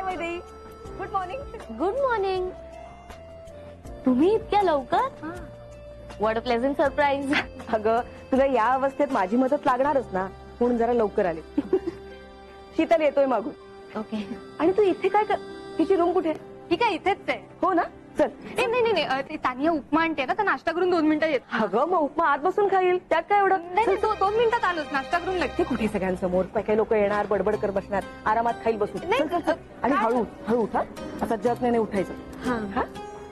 Vaidehi. Good morning. Good morning. तुम्ही इतक्या लवकर? What a pleasant surprise. अगं तुला या अवस्थेत माझी मदत लागणारच ना, म्हणून जरा लवकर आले. शीतल येतोय मागून. ओके. आणि तू इथे काय कर, तिची रूम कुठे? ठीक आहे, इथेच आहे. हो ना, चल. नाही तानिया उपमा आणते ना, तर नाश्ता करून 2 मिनिटं येत. अगं मग उपमा आत बसून खाईल, त्यात काय एवढं. नाही 2 मिनिटात आलोच, नाश्ता करून लगते. ते कुठे सगळ्यांसमोर, काही लोक येणार, बडबड कर बसणार, आरामात खाईल बसून. नाही, चल, चल, चल. आणि हळू हळू उठा, असा जत नाही उठायचं. हा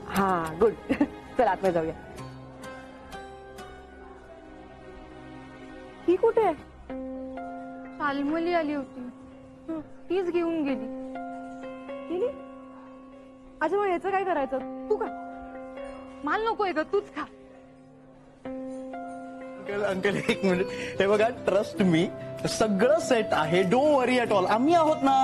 हा गुड. चल आतमध्ये जाऊया. ही कुठे आहे? शालमली आली होती, तीच घेऊन गेली. गेली? अच्छा, मग याचं काय करायचं? तू का? मला नकोय ग, तूच खा. अंकल अंकल एक मिनिट. हे बघा, ट्रस्ट मी, सगळं सेट आहे. Don't worry at all. आम्ही आहोत ना.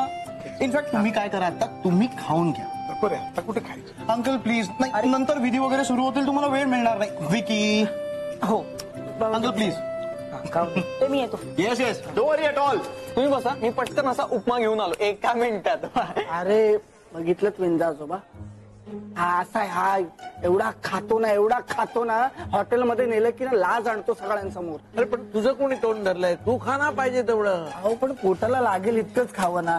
इनफॅक्ट तुम्ही काय करा, आता तुम्ही खाऊन घ्या. बरं आता कुठे खायचं? Uncle please. नाही, नंतर विधी वगैरे सुरू होतील, तुम्हाला वेळ मिळणार नाही. विकी. हो अंकल प्लीज. ते मी येतो. Yes yes, don't worry at all. तुम्ही बसा, मी पटकन असा उपमा घेऊन आलो 1 मिनिटात. अरे बघितलं विंदा आजोबा, हा असा आहे, हा एवढा खातो ना हॉटेलमध्ये नेलं की ना लाज आणतो सगळ्यांसमोर. अरे पण तुझं कोणी तोंड धरलंय? तू खा ना पाहिजे तेवढं. अहो पण पोटाला लागेल इतकंच खावं ना.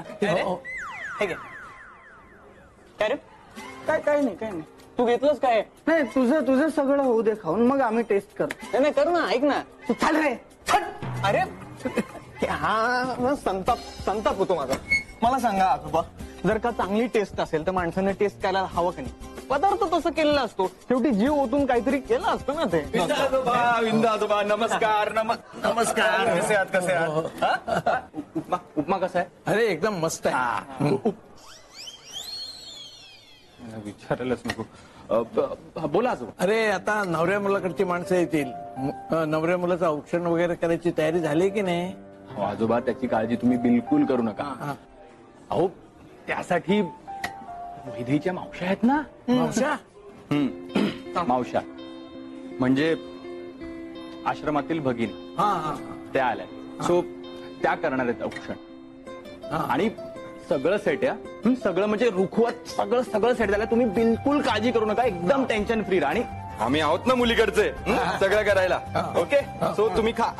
काय रे, काय नाही तू घेतलंस काय? नाही तुझं सगळं होऊ दे खाऊन, मग आम्ही टेस्ट करतो. नाही कर ना, ऐक ना. तू चाल रे. अरे हा संताप होतो माझा. मला सांगा आजोबा, जर का चांगली टेस्ट असेल तर माणसाने टेस्ट करायला हवं का नाही? पदार्थ तसं केलेला असतो, शेवटी जीव ओतून काहीतरी केलं असतं ना ते. विंदा आजोबा नमस्कार. नमस्कार. कसे आहात? उपमा कसा आहे? अरे एकदम मस्त आहे. विचारायलाच नको. बोला आजोबा. अरे आता नवऱ्या मुलाकडची माणसं येतील. नवऱ्या मुलाचं औक्षण वगैरे करायची तयारी झाली की नाही? हो आजोबा, त्याची काळजी तुम्ही बिलकुल करू नका. अहो त्यासाठी वैदेहीच्या मावश्या आहेत ना. मावशा? मावश्या म्हणजे आश्रमातील भगिनी, त्या आल्या. सो त्या करणार आहेत औक्षण. आणि सगळं सेट आहे, सगळं म्हणजे रुखवत सगळं सेट झालं. तुम्ही बिलकुल काळजी करू नका, एकदम टेन्शन फ्री राहा. आणि आम्ही आहोत ना मुलीकडचे सगळं करायला. ओके, सो तुम्ही खा.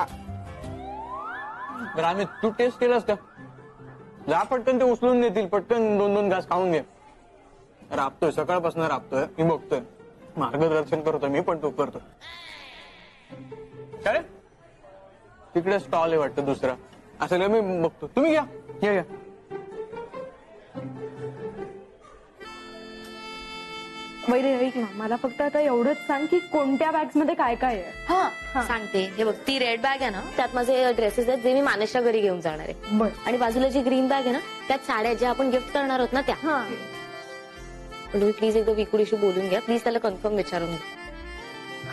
बरं आम्ही, तू टेस्ट केलंस का? जा पटकन, ते उचलून देतील. पटकन 2 घास खाऊन घे. राबतोय, सकाळपासून राबतोय. मी बघतोय, मार्गदर्शन करतोय मी, पण तू करतो. काय तिकडे स्टॉल आहे वाटतं दुसरा, असं मी बघतो. तुम्ही घ्या. वैदेही ऐक ना, मला फक्त आता एवढंच सांग की कोणत्या बॅग्स मध्ये काय काय आहे. हा सांगते. हे बघ, ती रेड बॅग आहे ना, त्यात माझे ड्रेसेस आहेत जे मी मानेशच्या घरी घेऊन जाणार आहे. बर. आणि बाजूला जी ग्रीन बॅग आहे ना, त्यात साड्या ज्या आपण गिफ्ट करणार आहोत ना त्या. तुम्ही प्लीज एकदा विकुडीशी बोलून घ्या. प्लीज त्याला कन्फर्म विचारून घ्या.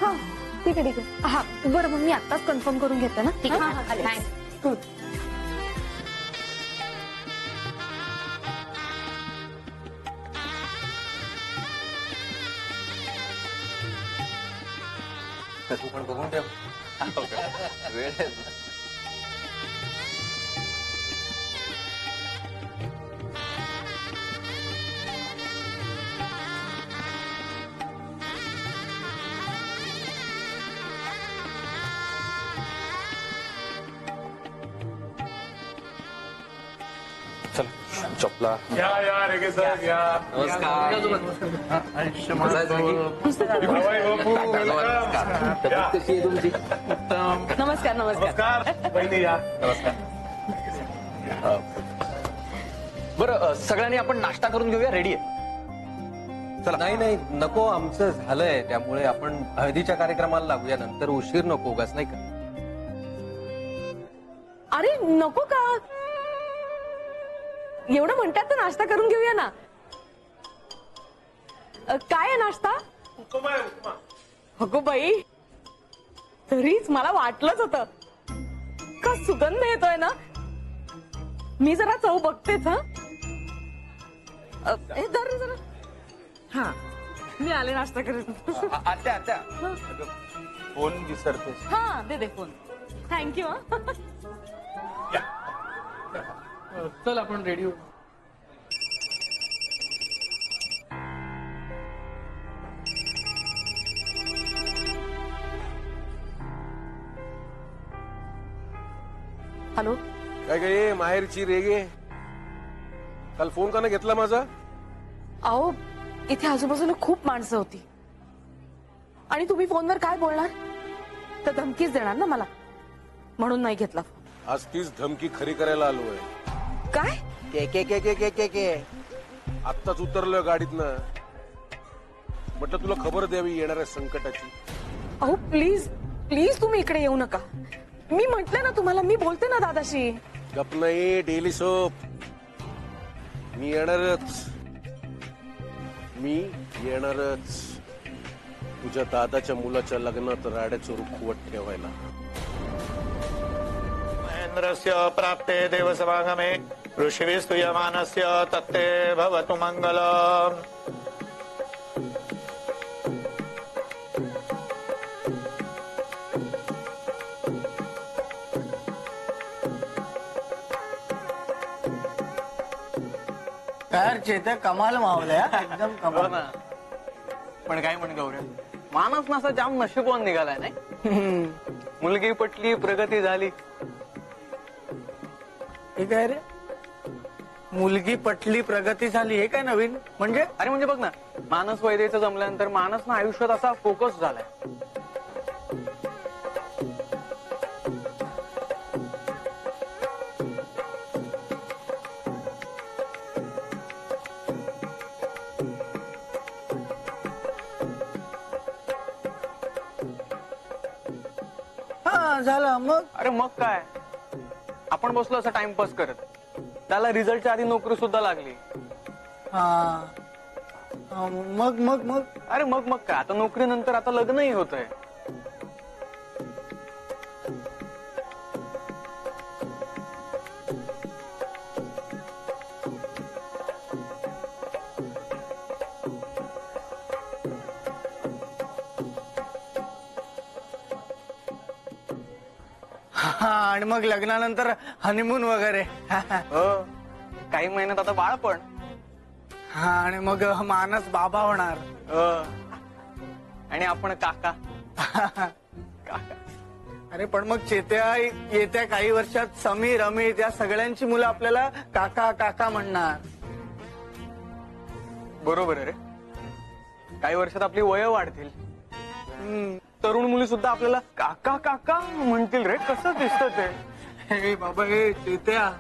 हा ठीक आहे. हा बरं, मग मी आताच कन्फर्म करून घेते ना. ठीक आहे, थँक्स. तू पण बघून ठेव. वेळ आहे. चपला नमस्कार. बरं, सगळ्यांनी आपण नाश्ता करून घेऊया. रेडी आहे? चला. नाही नको, आमचं झालंय. त्यामुळे आपण हळदीच्या कार्यक्रमाला लागूया, नंतर उशीर नको उगाच, नाही का? अरे नको का, एवढं म्हणतात तर नाश्ता करून घेऊया ना. काय आहे नाश्ता? उपमा. अगो बाई, तरीच मला वाटलंच होतं. का सुगंध येतोय ना. मी जरा चव बघतेच. जरा हा, मी आले नाश्ता करत. आत्या फोन विसरतेस. हा दे फोन. थँक्यू. चल आपण रेडी होऊ. हॅलो. काय काय माहेरची रेगे काल फोन का नाही घेतला माझा? अहो इथे आजूबाजूला खूप माणसं होती आणि तुम्ही फोनवर काय बोलणार, तर धमकीच देणार ना मला, म्हणून नाही घेतला फोन. आज तीच धमकी खरी करायला आलोय. काय? के आत्ताच उतरलोय गाडीतनं. म्हटलं तुला खबर द्यावी येणाऱ्या संकटाची. अहो प्लीज प्लीज तुम्ही इकडे येऊ नका. मी म्हटलं ना तुम्हाला, मी बोलते ना दादाशी. गप नाही डेली सोप. मी येणारच. मी येणारच तुझ्या दादाच्या मुलाच्या लग्नात राड्याचं रुखवत ठेवायला. महेंद्रस्य प्राप्ते देवसभागमे ऋषिभिस्तूयमानस्य तत्ते भवतु मंगलम्. काय चेत्या कमाल मावल्या एकदम कमाल. पण काय म्हण गौऱ्या, मानस नासा जाम नशिबवान निघालाय नाही. मुलगी पटली, प्रगती झाली. हे काय रे, मुलगी पटली प्रगती झाली हे काय नवीन म्हणजे? अरे म्हणजे बघ ना, मानस वैद्यचं जमल्यानंतर मानस ना आयुष्यात असा फोकस झालाय. हा झालं मग. अरे मग काय, आपण बसलो असं टाइमपास करत, त्याला रिझल्टच्या आधी नोकरी सुद्धा लागली. हा मग मग मग अरे मग काय, आता नोकरीनंतर आता लग्नही होतंय. हा आणि मग लग्नानंतर हनीमून वगैरे. हो, काही महिन्यात आता बाळ पण. हा आणि मग मानस बाबा होणार. आणि आपण काका. काका. अरे पण मग चेत्या येत्या काही वर्षात समीर अमित या सगळ्यांची मुलं आपल्याला काका काका म्हणणार. बरोबर आहे रे, काही वर्षात आपली वय वाढतील. तरुण मुली सुद्धा आपल्याला काका काका म्हणतील रे. कसं दिसतं ते. हे बाबा हे चेत्या,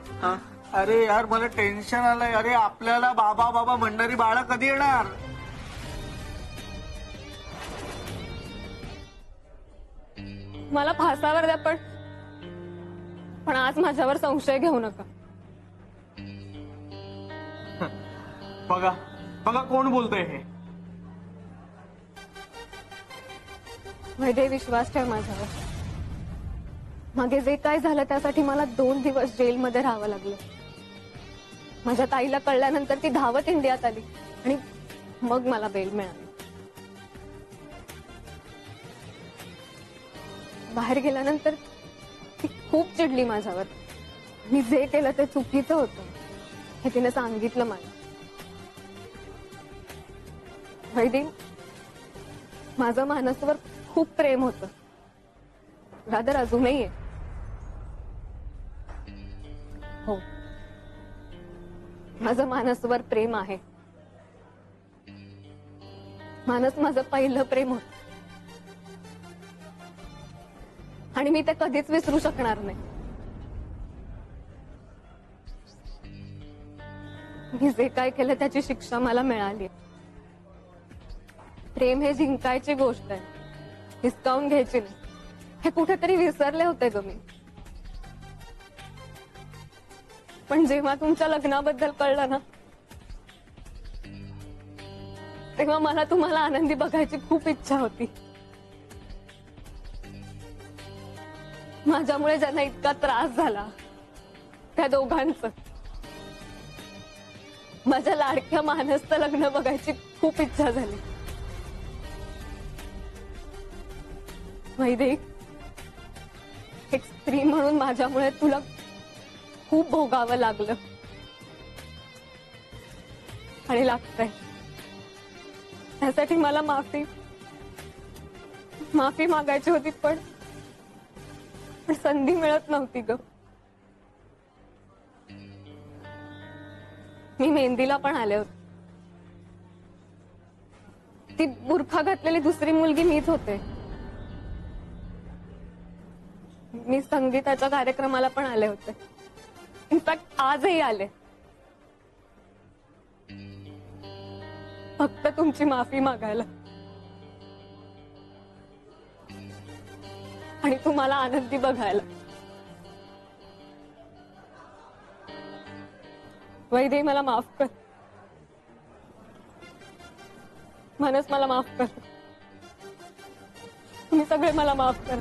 अरे यार मला टेन्शन आलंय. अरे आपल्याला बाबा बाबा म्हणणारी बाळं कधी येणार? मला फासावर द्या, पण आज माझ्यावर संशय घेऊ नका. बघा बघा कोण बोलतोय हे. वैदे विश्वास ठेव माझ्यावर. मागे जे काय झालं त्यासाठी मला 2 दिवस जेलमध्ये राहावं लागलं. माझ्या ताईला कळल्यानंतर ती धावत इंडियात आली आणि मग मला बेल मिळाली. बाहेर गेल्यानंतर ती खूप चिडली माझ्यावर. मी जे केलं ते चुकीचं होतं हे तिने सांगितलं मला. वैदे, माझं मानसवर खूप प्रेम होतं. रादर अजूनही आहे. हो, माझं मानसवर प्रेम आहे. मानस माझं पहिलं प्रेम होतं आणि मी ते कधीच विसरू शकणार नाही. मी जे काय केलं त्याची शिक्षा मला मिळाली. प्रेम हे जिंकायची गोष्ट आहे, हिसकावून घ्यायची नाही. हे कुठेतरी विसरले होते ग मी. पण जेव्हा तुमच्या लग्नाबद्दल कळलं ना, तेव्हा मला तुम्हाला आनंदी बघायची खूप इच्छा होती. माझ्यामुळे ज्यांना इतका त्रास झाला त्या दोघांचं, माझ्या लाडक्या मानसचं लग्न बघायची खूप इच्छा झाली. वैदे, एक स्त्री म्हणून माझ्यामुळे तुला खूप भोगावं लागलं आणि लागतंय. त्यासाठी मला माफी मागायची होती, पण संधी मिळत नव्हती ग. मी मेहंदीला पण आले होते. ती बुरखा घातलेली दुसरी मुलगी मीच होते. मी संगीताच्या कार्यक्रमाला पण आले होते. इनफॅक्ट आजही आले. फक्त तुमची माफी मागायला आणि तुम्हाला आनंदी बघायला. वैदेही मला माफ कर. मनस मला माफ कर. तुम्ही सगळे मला माफ कर.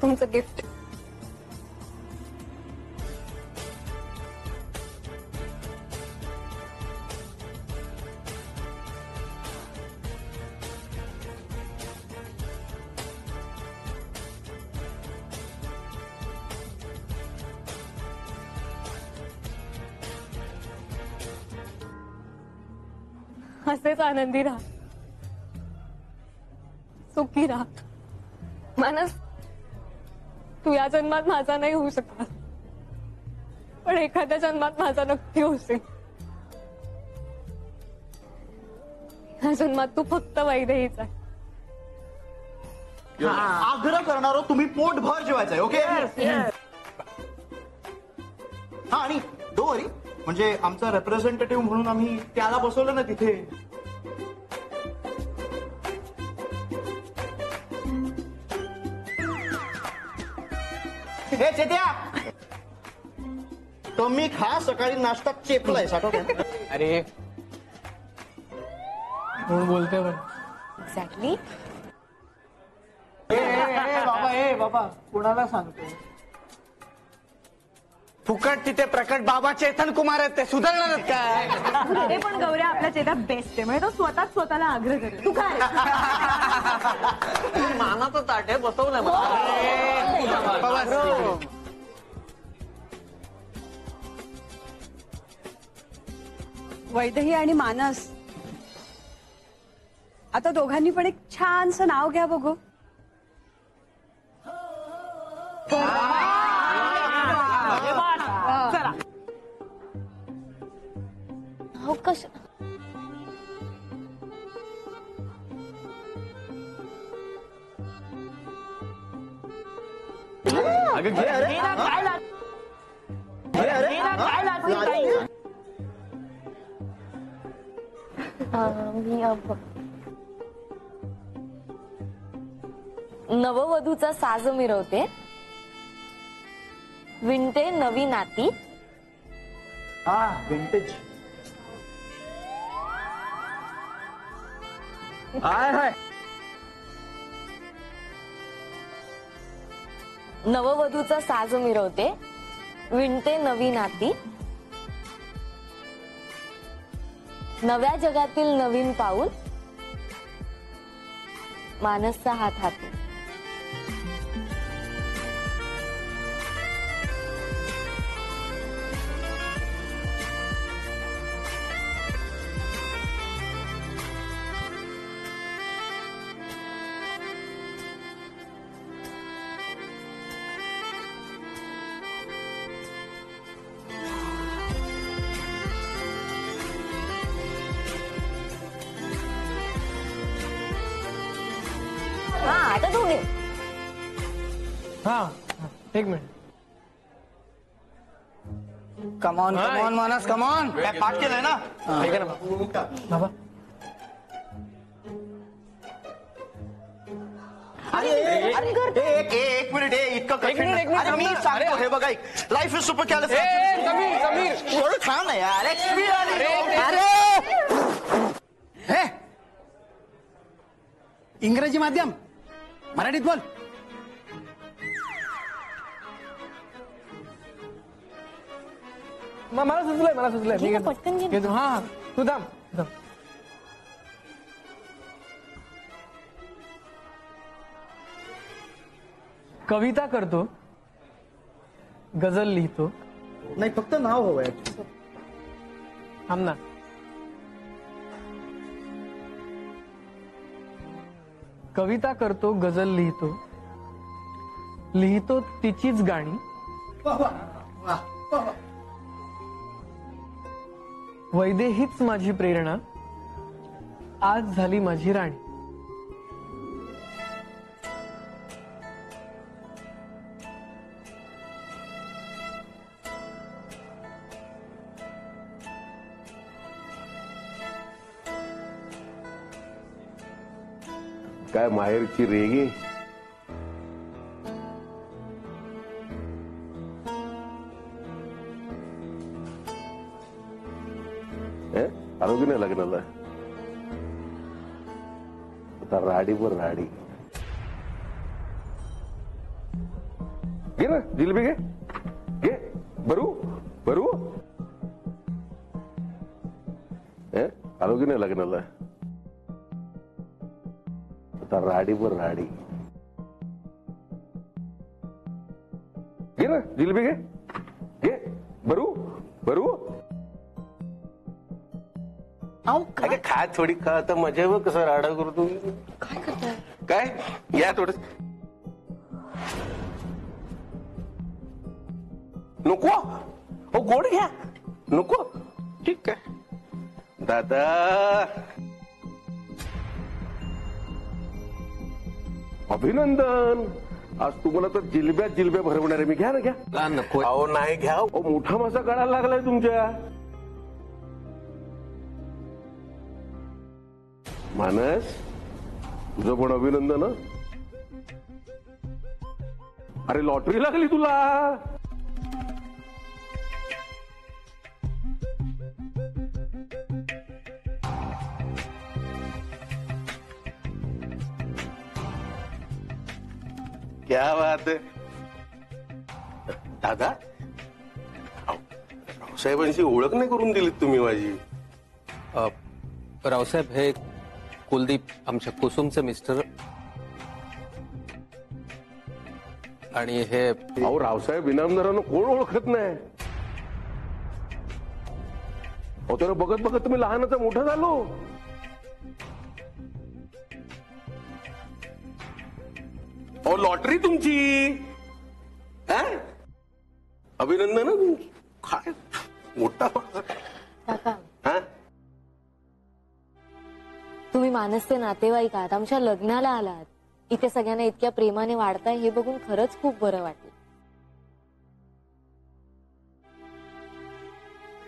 तुमचं गिफ्ट. असेच आनंदी राहा, सुखी राहा. मानस, तू या जन्मात माझा नाही होऊ शकला, पण एखाद्या जन्मात माझा नक्की होशील. या जन्मात तू फक्त वैदेहीच आहे. आग्रह करणारो तुम्ही पोटभर जेवायचंय. ओके. हा, आणि डो वरी, म्हणजे आमचा रेप्रेझेंटेटिव्ह म्हणून आम्ही त्याला बसवलं ना तिथे. हे चेत्या, तो मी खा सकाळी नाश्ता चेपलाय साठवत. अरे कोण बोलतोय पण? एक्झॅक्टली. बाबा कुणाला सांगतो? फुकट तिथे प्रकट बाबा चेतन कुमार आहेत, ते सुधारणार आहेत काय? ते पण गौऱ्या आपल्या चेता बेस्ट आहे, म्हणजे तो स्वतःच स्वतःला आग्रह करेल. तू काय मानाचं ताट आहे, बसवलंय वैदेही आणि मानस, आता दोघांनी पण एक छानसं नाव घ्या बघू. चला. हो कश अगं घे. अरे मी नववधूचा साज मिरवते, विणते नवी नाती. हा, विंटेज. हाय हाय. नववधूचा साज मिरवते, विणते नवी नाती. नव्या जगातील नवीन पाऊल, मानसचा हात हाती. हा, आता दोघे. हा, एक मिनिट. कमॉन कमॉन मानस, कमॉन. काय पाठ केलंय ना? ऐका ना बाबा. एक मिनिट. इतकं कठीण एक मिनिट. अरे मी सांगतो, हे बघा, लाईफ इज सुपर समीर थोडं छान आहे यार. अरे हे इंग्रजी माध्यम, मराठीत बोल. मला सुचलंय. घे ना, पटकन घे ना. घेतो. हा, तू थांब. कविता करतो, गझल लिहितो. नाही फक्त नाव हवंय. थांब ना. कविता करतो, गझल लिहितो, लिहितो तिचीच गाणी, वैदेहीच माझी प्रेरणा, आज झाली माझी राणी. काय माहेरची रेगे. आरोग्य नाही लग्नाला आता राडीवर राडी. घे ना जिलेबी घे घे. भरू भरू. आरोग्य नाही लग्नाला आता राडीवर राडी. घे ना जिलेबी घे घे. भरू भरू. काय खा थोडी खा. आता मजा बघ कसं राडा करतो. काय करताय? काय या थोडं. नको हो गोड घ्या. नको ठीक आहे दादा. अभिनंदन. आज तुम्हाला तर जिलब्या भरवणार आहे मी. घ्या ना घ्या. नको अहो नाही घ्या. अहो मोठा मासा काढायला लागलाय तुमच्या. मानस तुझं पण अभिनंदन. अरे लॉटरी लागली तुला. क्या बात आहे दादा. रावसाहेबांशी ओळख नाही करून दिलीत तुम्ही माझी. रावसाहेब हे कुलदीप आमच्या कुसुमचे मिस्टर. आणि हे अहो रावसाहेब इनामदारांना कोण ओळखत नाही. अहो त्याला बघत बघत तुम्ही लहानाचा मोठा झालो. अहो लॉटरी तुमची. अभिनंदन ना तुमची. काय मोठा काका, हा. तुम्ही मानसचे नातेवाईक आहात, आमच्या लग्नाला आलात. इथे सगळ्यांना इतक्या प्रेमाने वाढताय हे बघून खरंच खूप बरं वाटलं.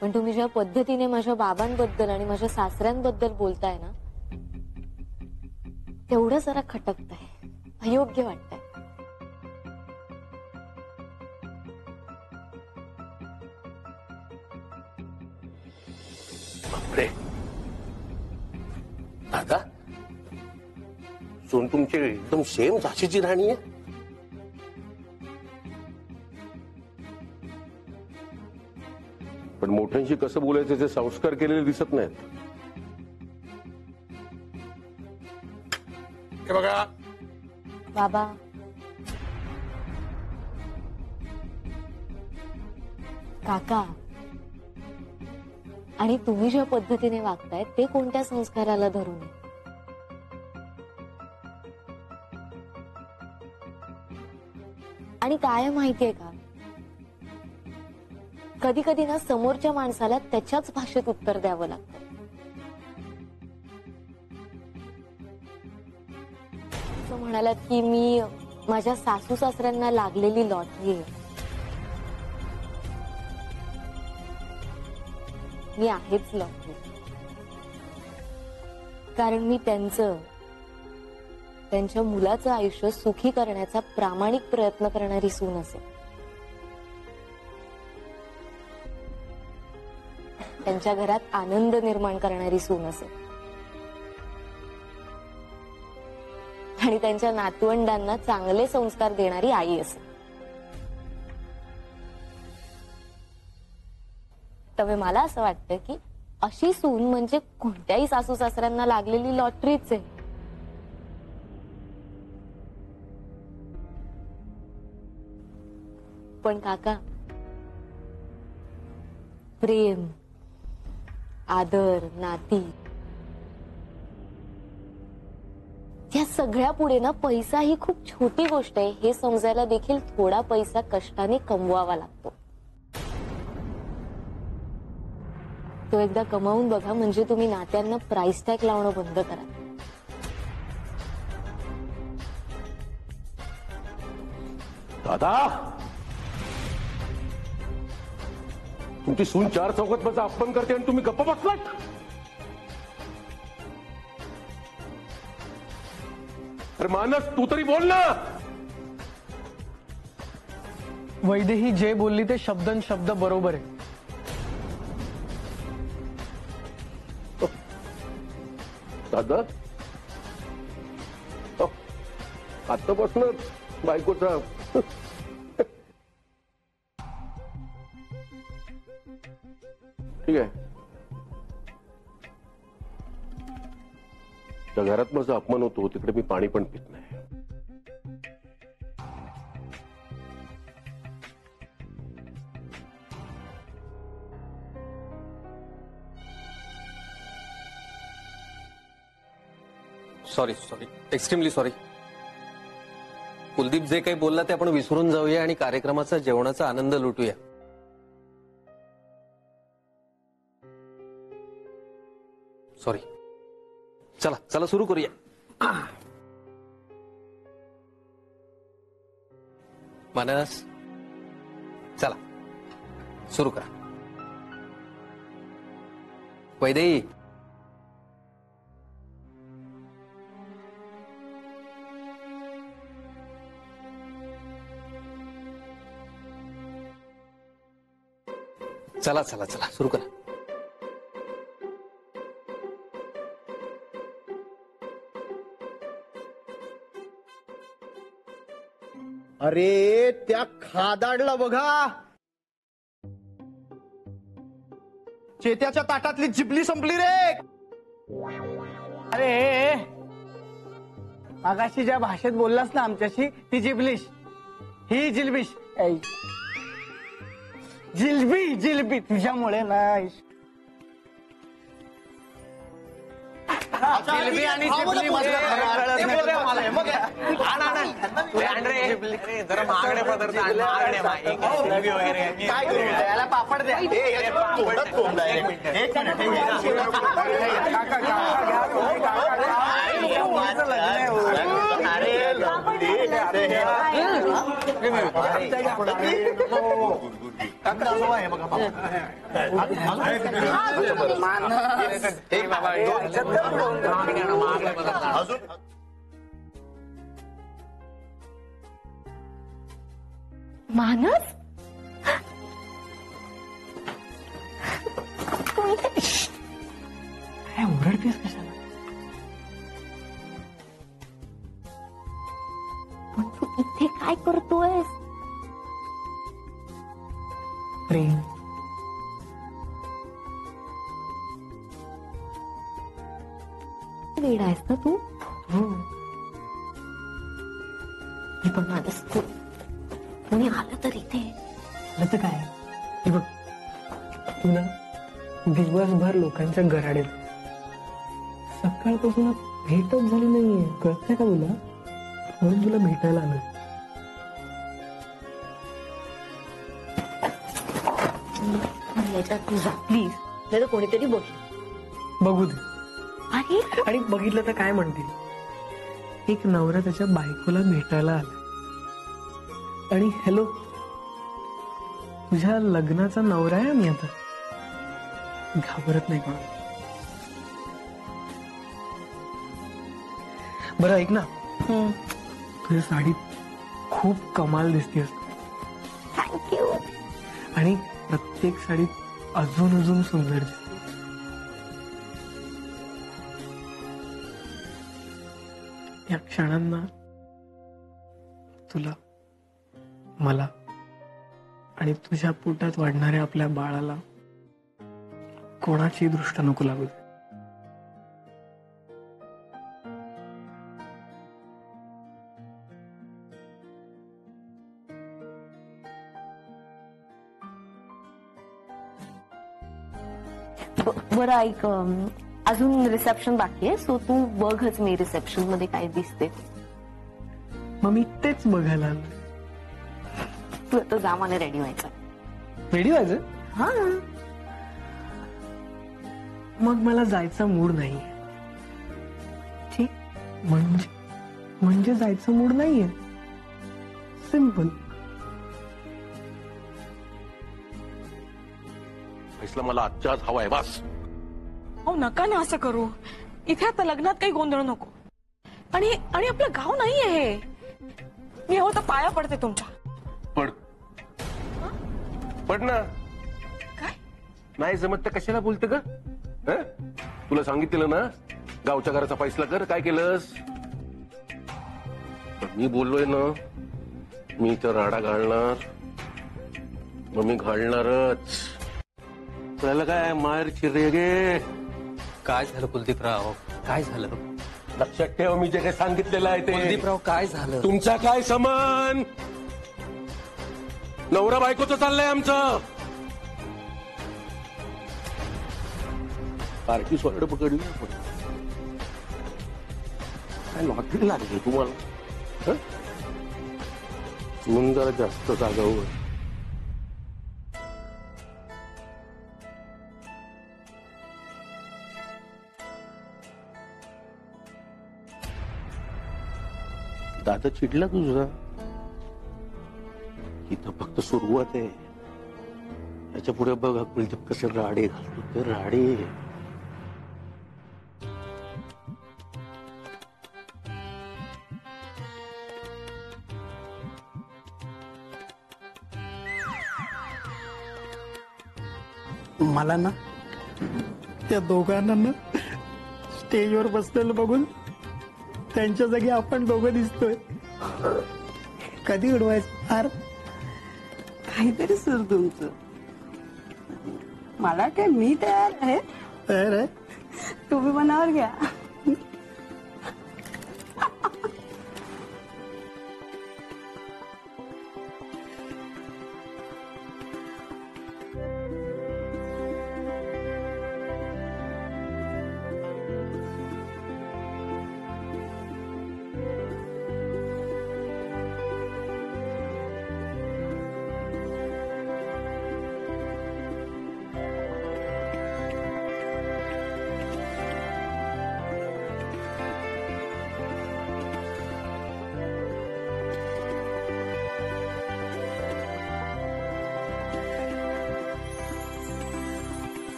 पण तुम्ही ज्या पद्धतीने माझ्या बाबांबद्दल आणि माझ्या सासऱ्यांबद्दल बोलताय ना, तेवढं जरा खटकताय, अयोग्य वाटतंय. बापरे दादा. सोन तुमची एकदम सेम झाशीची राणी आहे. पण मोठ्यांशी कसं बोलायचं ते संस्कार केलेले दिसत नाहीत. हे बघा बाबा, काका, आणि तुम्ही ज्या पद्धतीने वागताय ते कोणत्या संस्काराला धरून आहे? आणि काय माहितीये का, कधी कधी ना समोरच्या माणसाला त्याच्याच भाषेत उत्तर द्यावं लागतं. असं म्हणालात की मी माझ्या सासू सासऱ्यांना लागलेली लॉटरी आहे. मी आहेच लॉटरी, कारण मी त्यांच्या मुलाचं आयुष्य सुखी करण्याचा प्रामाणिक प्रयत्न करणारी सून असेल. त्यांच्या घरात आनंद निर्माण करणारी सून असेल. आणि त्यांच्या नातवंडांना चांगले संस्कार देणारी आई असेल. त्यामुळे मला असं वाटतं की अशी सून म्हणजे कोणत्याही सासू सासऱ्यांना लागलेली लॉटरीच आहे. पण काका, प्रेम, आदर, नाती, या सगळ्या पुढे ना पैसा ही खूप छोटी गोष्ट आहे हे समजायला देखील थोडा पैसा कष्टाने कमवावा लागतो. तो एकदा कमावून बघा, म्हणजे तुम्ही नात्यांना प्राइस टॅग लावणं बंद करा. दादा, तुमची सून 4 चौकात माझा अपमान करते आणि तुम्ही गप्प बसलात. अरे मानस, तू तरी बोल ना. वैदेही जे बोलली ते शब्दन शब्द बरोबर आहे. दादा, आतापासूनच बायकोचा ठीक आहे. त्या घरात माझा अपमान होतो तिकडे मी पाणी पण पित नाही. Sorry sorry, extremely sorry. Kuldeep जे काही बोलला ते आपण विसरून जाऊया आणि कार्यक्रमाचा जेवणाचा आनंद लुटूया. सॉरी. चला चला सुरू करूया. मानस, चला सुरू करा. वैदेही, चला चला चला सुरू करा. अरे त्या खादाडला बघा, चेत्याच्या ताटातली जिबली संपली रे. अरे आगाशी ज्या भाषेत बोललास ना आमच्याशी, ती जिबलिश, ही जिलबिश. जिलबी जिलबी तुझ्यामुळे नाही. जिलबी आणि जिबली मधलं फरक कळत नाही. जरा महागडे पदार्थ आण, महागडे वगैरे काय करू याला पापड द्या. मानस, काय ओरडतेस कशाला? पण तू इथे काय करतोयस? प्रेम. वेडा आहेस ना तू? मी पण मानस, तू कोणी आलं तर इथे. आलं तर काय, हे बघ, तू ना दिवसभर लोकांच्या घराडेत, सकाळपासून भेटच झाली नाहीये, कळतंय का तुला? म्हणून तुला भेटायला आलं. याच्यात तुझा प्लीज, नाही तर कोणीतरी बघ. बघू दे. अरे आणि बघितलं तर काय म्हणतील, एक नवरा त्याच्या बायकोला भेटायला आला आणि हॅलो, तुझ्या लग्नाचा नवरा आहे मी आता. घाबरत नाही कोण. बरं ऐक ना, तुझ्या साडीत खूप कमाल दिसतेस. थँक्यू. आणि प्रत्येक साडीत अजून अजून सुंदर दिसते. या क्षणांना तुला, मला आणि तुझ्या पोटात वाढणाऱ्या आपल्या बाळाला कोणाची दृष्ट नको लागू दे. बरं ऐक, अजून रिसेप्शन बाकी आहे, सो तू बघच मी रिसेप्शन मध्ये काय दिसते. मग मी तेच बघायला आलो. तू आता जा, मला रेडी व्हायचं. रेडी व्हायचं? हा, मग मला जायचा मूड नाही. ठीक. म्हणजे जायचं मूड नाहीये. सिंपल. फैसला मला आजच्या आज हवाय बस. हो नका ना असं करू. इथे आता लग्नात काही गोंधळ नको. आणि आपलं गाव नाही आहे. मी हो तर पाया पडते तुमच्या. पड ना. काय नाही जमत तर कशाला बोलते ग? तुला सांगितलं ना गावच्या घराचा फैसला कर. काय केलंस? मी बोललोय ना, मी तर राडा घालणार. मग मी घालणारच. त्याला काय मार चिरे गे. काय झालं कुलदीपराव? काय झालं? लक्षात ठेव मी जे काही सांगितलेलं आहे ते. कुलदीपराव काय झालं? तुमचा काय समान? नवरा बायकोचं चाललंय आमचं. पार्टी सोडलं पकडली. काय लॉटरी लागली तुम्हाला? म्हणून जरा जास्त जागावर. दादा चिडला तुझा. इथं फक्त सुरुवात आहे. याच्या पुढे बघ कुलदीप कसे राडे घालतो. ते राडे. मला ना त्या दोघांना ना स्टेजवर बसलेलं बघून त्यांच्या जागी आपण दोघं दिसतोय. कधी उडवायचं फार काहीतरी सर तुमचं. मला काय, मी तयार आहे. तयार आहे. तुम्ही मनावर घ्या.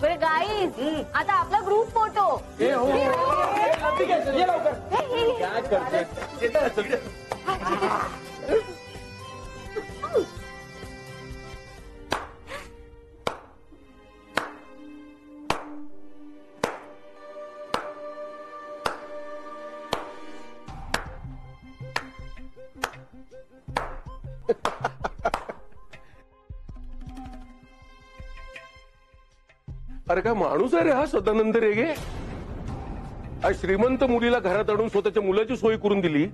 बरं गाईज, आता आपला ग्रुप फोटो. अरे काय माणूस आहे रे हा सदानंद रेगे. आज श्रीमंत मुलीला घरात आणून स्वतःच्या मुलाची सोय करून दिली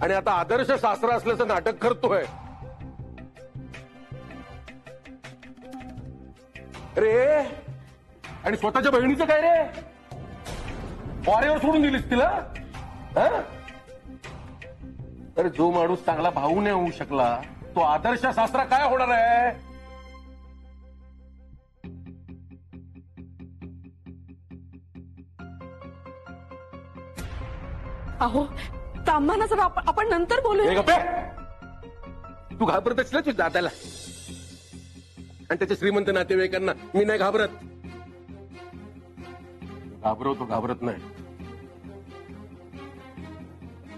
आणि आता आदर्श सासरा असल्याचं नाटक करतोय. रे आणि स्वतःच्या बहिणीचं काय रे? वाऱ्यावर सोडून दिलीस तिला? अरे जो माणूस चांगला भाऊ नाही होऊ शकला तो आदर्श सासरा काय होणार आहे? अहो तांबाना जर आपण नंतर बोलूया. तू घाबरत असला तुझ्या दादाला आणि त्याच्या श्रीमंत नातेवाईकांना. मी नाही घाबरत. घाबरवतो, घाबरत नाही.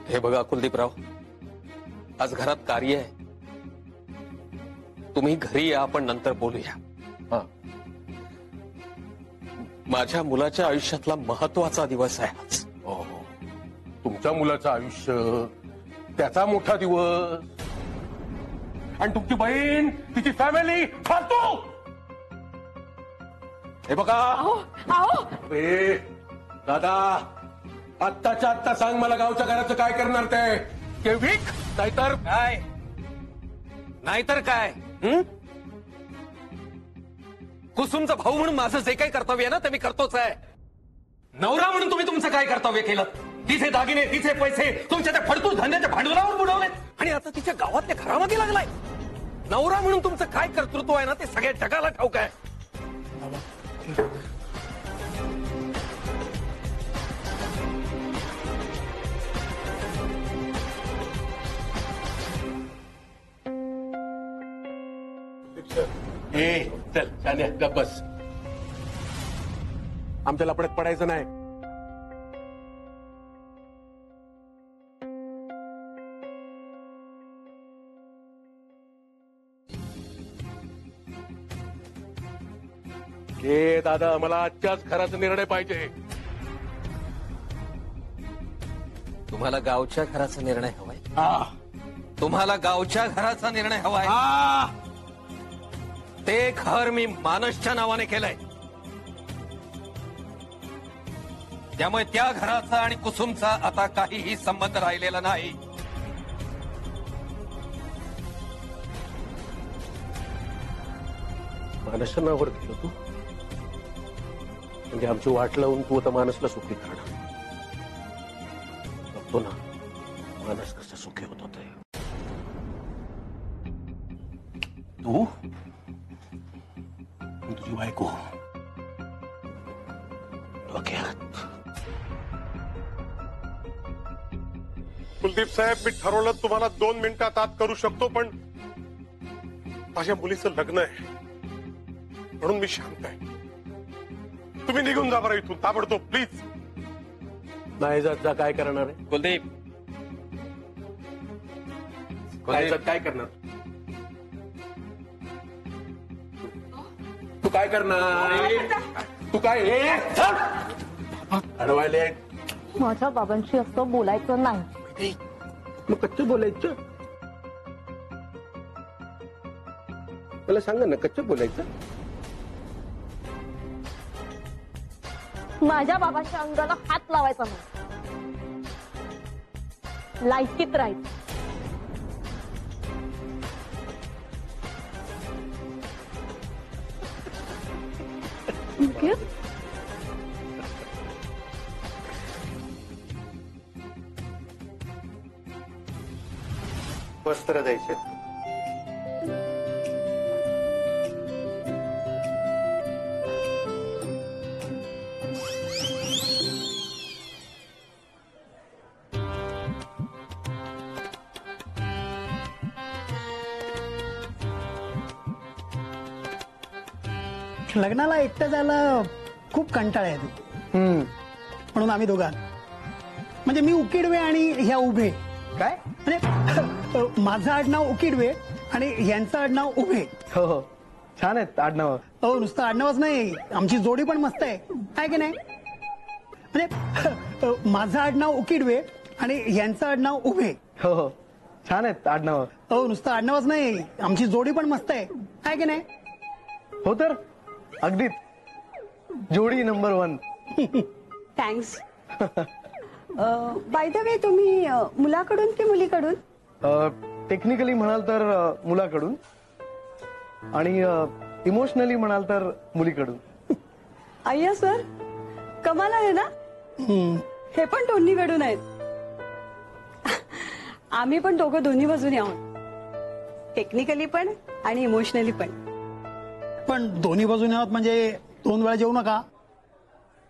हे बघा कुलदीपराव, आज घरात कार्य आहे. तुम्ही घरी या, आपण नंतर बोलूया. माझ्या मुलाच्या आयुष्यातला महत्वाचा दिवस आहे आज. तुमच्या मुलाचं आयुष्य, त्याचा मोठा दिवस, आणि तुमची बहीण, तिची फॅमिली फालतू. हे बघा ए, दादा, आत्ताच्या आत्ता सांग मला गावच्या घराचं काय करणार ते वीक, नाहीतर काय नाहीतर काय कुसुमचा भाऊ म्हणून माझं जे काही कर्तव्य आहे ना ते मी करतोच आहे. नवरा म्हणून तुम्ही तुमचं काय कर्तव्य केलं? तिचे दागिने, तिचे पैसे तुमच्या त्या फडतूस धंद्याच्या भांडवलावर बुडवले आणि आता तिच्या गावातल्या घरामध्ये लागलाय. नवरा म्हणून तुमचं काय कर्तृत्व आहे ना ते सगळ्या जगाला ठाऊक आहे. ए चल शान्या, गप बस. आमच्या लपड्यात पडायचं नाही. ए दादा, मला आजच्याच घराचा निर्णय पाहिजे. तुम्हाला गावच्या घराचा निर्णय हवाय? तुम्हाला गावच्या घराचा निर्णय हवाय? ते घर मी मानसच्या नावाने केलंय. त्यामुळे त्या घराचा आणि कुसुमचा आता काहीही संबंध राहिलेला नाही. मानसच्या नावावर केलं तू, म्हणजे आमची वाट लावून तू आता मानसला सुखी करणार. बघतो ना मानस कसं सुखी होत होते. तू तुझी बायको डोक्यात. कुलदीप साहेब, मी ठरवलं तुम्हाला 2 मिनिटात आत करू शकतो, पण माझ्या मुलीचं लग्न आहे म्हणून मी शांत आहे. तुम्ही निघून जा बरं इथून ताबडतोब, प्लीज. नाही जात जा, काय करणार आहे? कुलदीप, काय करणार? तू काय करणार? तू काय अडवायले? माझ्या बाबांशी असं बोलायचं नाही. मग कच्चं बोलायचं? मला सांगा ना, कच्चं बोलायचं? माझ्या बाबाच्या अंगाला हात लावायचा नाही. लायकीत राहायचं. वस्त्र द्यायचे. लग्नाला एकटं जायला खूप कंटाळा येतो. म्हणून आम्ही दोघां, म्हणजे मी उकिडवे आणि ह्या उभे. काय म्हणजे माझं आडनाव उकिडवे आणि यांचं आडनाव उभे. हो हो, छान आहेत आडनाव. हो, नुसतं आडनावच नाही, आमची जोडी पण मस्त आहे, काय की नाही? म्हणजे माझं आडनाव उकिडवे आणि यांचं आडनाव उभे. हो हो, छान आहेत आडनाव. हो, नुसतं आडनावच नाही, आमची जोडी पण मस्त आहे, काय की नाही? हो तर अगदीच, जोडी number 1. Thanks. By the way, तुम्ही मुलाकडून की मुलीकडून? टेक्निकली म्हणाल तर मुलाकडून, आणि इमोशनली म्हणाल तर मुलीकडून. अय्या सर, कमाल आहे ना. हे पण दोन्हीकडून आहेत. आम्ही पण दोघं दोन्ही बाजूने आहोत, टेक्निकली पण आणि इमोशनली पण. पण दोन्ही बाजूने आहोत म्हणजे 2 वेळा जेवू नका,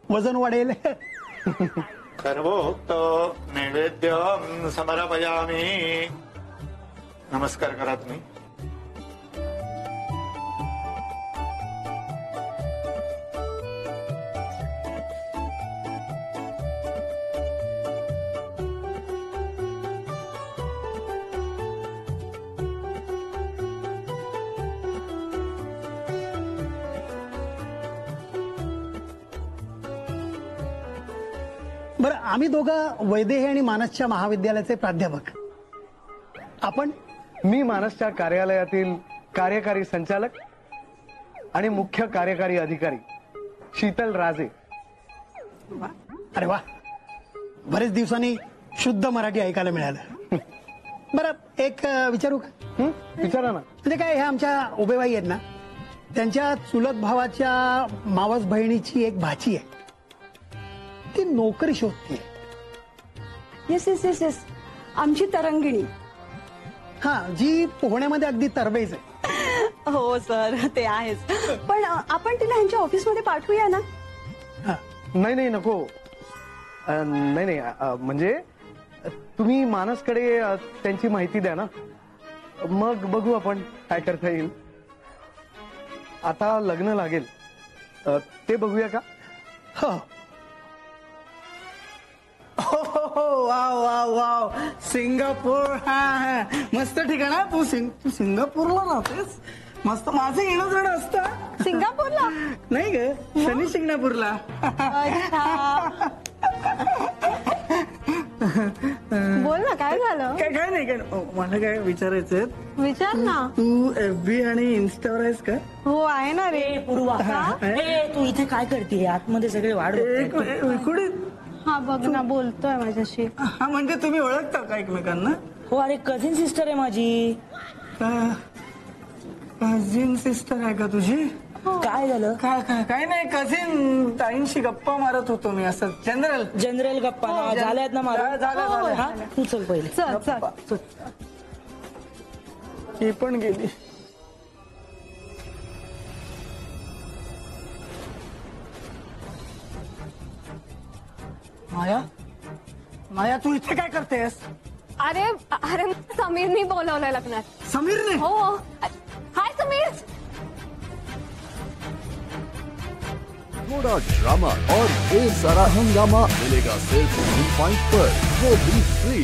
वजन वाढेल. सर्वोक्त नैवेद्य समर्पयामी. नमस्कार करा तुम्ही. बरं, आम्ही दोघं वैदेही आणि मानसच्या महाविद्यालयाचे प्राध्यापक. आपण? मी मानसच्या कार्यालयातील कार्यकारी संचालक आणि मुख्य कार्यकारी अधिकारी शीतल राजे. अरे वा, बरेच दिवसांनी शुद्ध मराठी ऐकायला मिळालं. बरं, एक विचारू का? विचारा ना. म्हणजे काय, ह्या आमच्या उभेबाई आहेत ना, त्यांच्या चुलत भावाच्या मावस बहिणीची एक भाची आहे, ती नोकरी शोधते. येस येस येस येस, आमची तरंगिणी. हा, जी पोहण्यामध्ये अगदी तरबेज आहे. हो सर, ते आहेच. पण आपण तिला ह्यांच्या ऑफिसमध्ये पाठवूया ना? नाही नाही, नको. नाही नाही, म्हणजे तुम्ही मानसकडे त्यांची माहिती द्या ना, मग बघू आपण काय करता येईल. आता लग्न लागेल, ते बघूया का? हो. Wow wow wow, Singapore. हा, मस्त ठिकाण आहे. तू सिंगापूरला राहतेस? मस्त. माझं येणं जाणं असतं सिंगापूरला. नाही ग, शनी शिंगणापूरला. बोल ना, काय झालं? काय काय नाही, काय मला काय विचारायचं. विचार ना. तू FB आणि इन्स्टावर आहेस का? हो, आहे ना रे. पूर्वा, तू इथे काय करते? आतमध्ये सगळे वाढ विकुडी. हा, बघ ना, बोलतोय माझ्याशी. हा, म्हणजे तुम्ही ओळखता का एकमेकांना? हो, अरे कझिन सिस्टर आहे माझी. कझिन सिस्टर आहे का तुझी? काय झालं? काय नाही, कझिन ताईंशी गप्पा मारत होतो मी, असं जनरल गप्पा ना झाल्यात ना मारा. झाल्या. तू चल पहिले. चल. ही पण गेली. माया, तू इथे काय करतेस? अरे अरे, समीरनी बोलवलंय लग्नात. समीरने? हो. हाय समीर. थोड़ा ड्रामा और ढेर सारा हंगामा मिलेगा सिर्फ 3 पॉइंट पर, वो भी फ्री.